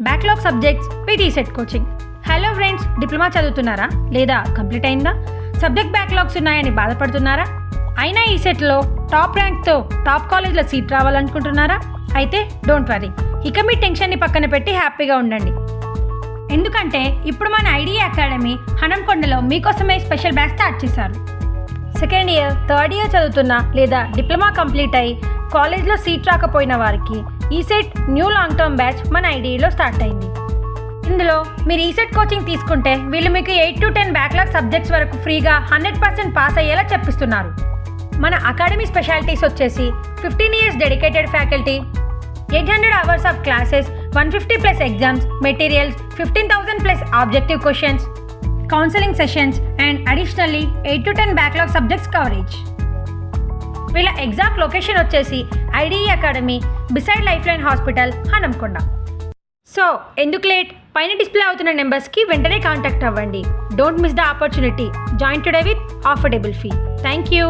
Backlog subjects with ECET coaching. Hello friends, diploma చదువుతున్నారా లేదా complete అయిందా? సబ్జెక్ట్ బ్యాక్లాగ్స్ ఉన్నాయని బాధపడుతున్నారా? అయినా ఈసెట్లో టాప్ ర్యాంక్తో టాప్ కాలేజ్లో సీట్ రావాలనుకుంటున్నారా? అయితే డోంట్ వరీ, ఇక మీ టెన్షన్ని పక్కన పెట్టి హ్యాపీగా ఉండండి. ఎందుకంటే ఇప్పుడు మన ఐడియా అకాడమీ హనంకొండలో మీకోసమే స్పెషల్ బ్యాచ్ స్టార్ట్ చేశారు. సెకండ్ ఇయర్, థర్డ్ ఇయర్ చదువుతున్న లేదా డిప్లొమా కంప్లీట్ అయ్యి కాలేజ్లో సీట్ రాకపోయిన వారికి ECET new long term batch మన ఐడియాలో స్టార్ట్ అయింది. ఇందులో మీరు ఈసెట్ కోచింగ్ తీసుకుంటే వీళ్ళు మీకు 8 to 10 బ్యాక్లాగ్ సబ్జెక్ట్స్ వరకు ఫ్రీగా 100% పాస్ అయ్యేలా చెప్పిస్తున్నారు. మన అకాడమీ స్పెషాలిటీస్ వచ్చేసి 15 years dedicated faculty, 800 hours of classes, 150+ exams, materials, 15,000+ objective questions, counselling sessions and additionally 8 to 10 backlog subjects coverage. వీళ్ళ ఎగ్జాక్ట్ లొకేషన్ వచ్చేసి IDE academy beside life line hospital, Hanamkonda. So ఎందుకు late? పైన display అవుతున్న నెంబర్స్కి వెంటనే contact అవ్వండి. Don't miss the opportunity. Join today with affordable fee. Thank you.